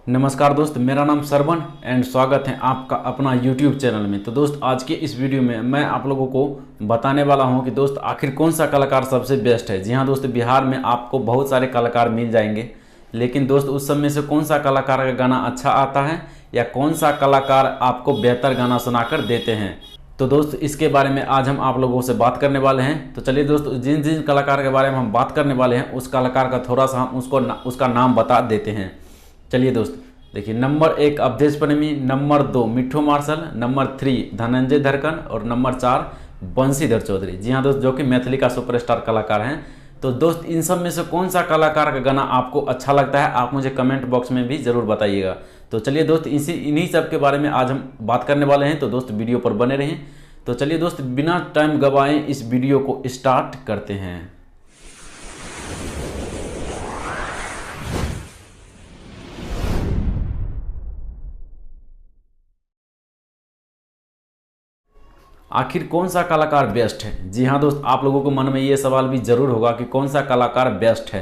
नमस्कार दोस्त, मेरा नाम सरवन एंड स्वागत है आपका अपना YouTube चैनल में। तो दोस्त आज के इस वीडियो में मैं आप लोगों को बताने वाला हूं कि दोस्त आखिर कौन सा कलाकार सबसे बेस्ट है। जी हां दोस्त, बिहार में आपको बहुत सारे कलाकार मिल जाएंगे, लेकिन दोस्त उस सब में से कौन सा कलाकार का गाना अच्छा आता है या कौन सा कलाकार आपको बेहतर गाना सुनाकर देते हैं। तो दोस्त इसके बारे में आज हम आप लोगों से बात करने वाले हैं। तो चलिए दोस्त, जिन जिन कलाकार के बारे में हम बात करने वाले हैं उस कलाकार का थोड़ा सा हम उसका नाम बता देते हैं। चलिए दोस्त देखिए, नंबर 1 अवधेश प्रेमी, नंबर 2 मिट्ठू मार्शल, नंबर 3 धनंजय धड़कन और नंबर 4 बंशीधर चौधरी। जी हाँ दोस्त, जो कि मैथिली का सुपरस्टार कलाकार हैं। तो दोस्त इन सब में से कौन सा कलाकार का गाना आपको अच्छा लगता है, आप मुझे कमेंट बॉक्स में भी ज़रूर बताइएगा। तो चलिए दोस्त, इन्हीं सब के बारे में आज हम बात करने वाले हैं। तो दोस्त वीडियो पर बने रहें। तो चलिए दोस्त, बिना टाइम गवाएं इस वीडियो को स्टार्ट करते हैं। आखिर कौन सा कलाकार बेस्ट है। जी हाँ दोस्त, आप लोगों को मन में ये सवाल भी ज़रूर होगा कि कौन सा कलाकार बेस्ट है।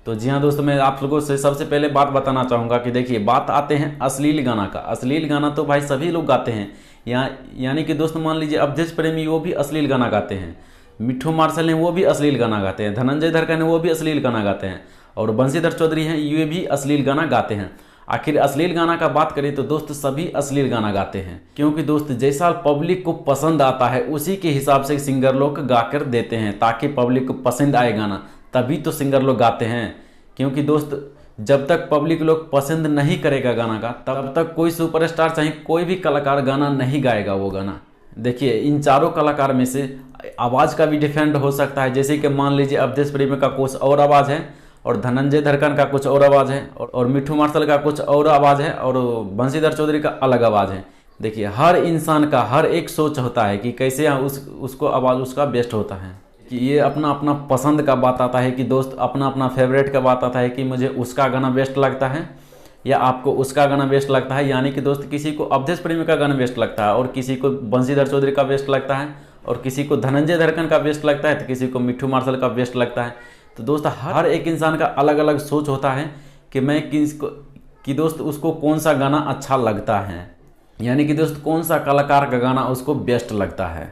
तो जी हाँ दोस्त, मैं आप लोगों से सबसे पहले बात बताना चाहूँगा कि देखिए, बात आते हैं अश्लील गाना का। अश्लील गाना तो भाई सभी लोग गाते हैं। यानी कि दोस्त मान लीजिए अवधेश प्रेमी वो भी अश्लील गाना गाते हैं, मिट्ठू मार्शल हैं वो भी अश्लील गाना गाते हैं, धनंजय धड़कन है वो भी अश्लील गाना गाते हैं, और बंशीधर चौधरी हैं ये भी अश्लील गाना गाते हैं। आखिर अश्लील गाना का बात करें तो दोस्त सभी अश्लील गाना गाते हैं, क्योंकि दोस्त जैसा पब्लिक को पसंद आता है उसी के हिसाब से सिंगर लोग गाकर देते हैं, ताकि पब्लिक को पसंद आए गाना, तभी तो सिंगर लोग गाते हैं। क्योंकि दोस्त जब तक पब्लिक लोग पसंद नहीं करेगा गाना का, तब तक कोई सुपरस्टार चाहे कोई भी कलाकार गाना नहीं गाएगा वो गाना। देखिए, इन चारों कलाकार में से आवाज़ का भी डिफरेंट हो सकता है। जैसे कि मान लीजिए अवधेश प्रेमी का कुछ और आवाज़ है और धनंजय धड़कन का कुछ और आवाज़ है और मिट्ठू मार्शल का कुछ और आवाज़ है और बंशीधर चौधरी का अलग आवाज़ है। देखिए, हर इंसान का हर एक सोच होता है कि कैसे उसको आवाज़ उसका बेस्ट होता है, कि ये अपना अपना पसंद का बात आता है, कि दोस्त अपना अपना फेवरेट का बात आता है कि मुझे उसका गाना बेस्ट लगता है या आपको उसका गाना बेस्ट लगता है। यानी कि दोस्त किसी को अवधेश प्रेमी का गाना बेस्ट लगता है और किसी को बंशीधर चौधरी का बेस्ट लगता है और किसी को धनंजय धड़कन का बेस्ट लगता है तो किसी को मिट्ठू मार्शल का बेस्ट लगता है। तो दोस्त हर एक इंसान का अलग अलग सोच होता है कि दोस्त उसको कौन सा गाना अच्छा लगता है, यानी कि दोस्त कौन सा कलाकार का गाना उसको बेस्ट लगता है।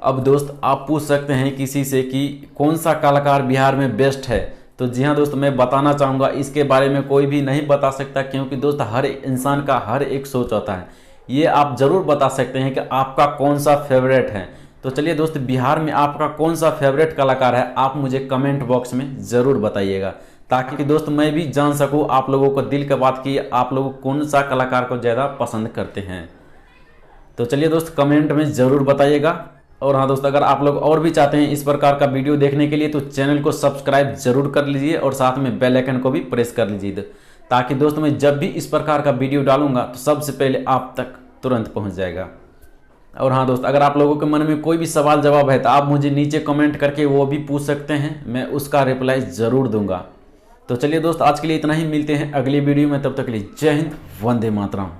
अब दोस्त आप पूछ सकते हैं किसी से कि कौन सा कलाकार बिहार में बेस्ट है। तो जी हाँ दोस्त, मैं बताना चाहूँगा, इसके बारे में कोई भी नहीं बता सकता, क्योंकि दोस्त हर इंसान का हर एक सोच होता है। ये आप ज़रूर बता सकते हैं कि आपका कौन सा फेवरेट है। तो चलिए दोस्त, बिहार में आपका कौन सा फेवरेट कलाकार है आप मुझे कमेंट बॉक्स में ज़रूर बताइएगा, ताकि दोस्त मैं भी जान सकूँ आप लोगों को दिल की बात की आप लोग कौन सा कलाकार को ज़्यादा पसंद करते हैं। तो चलिए दोस्त, कमेंट में ज़रूर बताइएगा। और हाँ दोस्त, अगर आप लोग और भी चाहते हैं इस प्रकार का वीडियो देखने के लिए तो चैनल को सब्सक्राइब जरूर कर लीजिए और साथ में बेल आइकन को भी प्रेस कर लीजिए, ताकि दोस्त मैं जब भी इस प्रकार का वीडियो डालूंगा तो सबसे पहले आप तक तुरंत पहुंच जाएगा। और हाँ दोस्त, अगर आप लोगों के मन में कोई भी सवाल जवाब है तो आप मुझे नीचे कमेंट करके वो भी पूछ सकते हैं, मैं उसका रिप्लाई ज़रूर दूंगा। तो चलिए दोस्त, आज के लिए इतना ही, मिलते हैं अगली वीडियो में, तब तक के लिए जय हिंद, वंदे मातरम।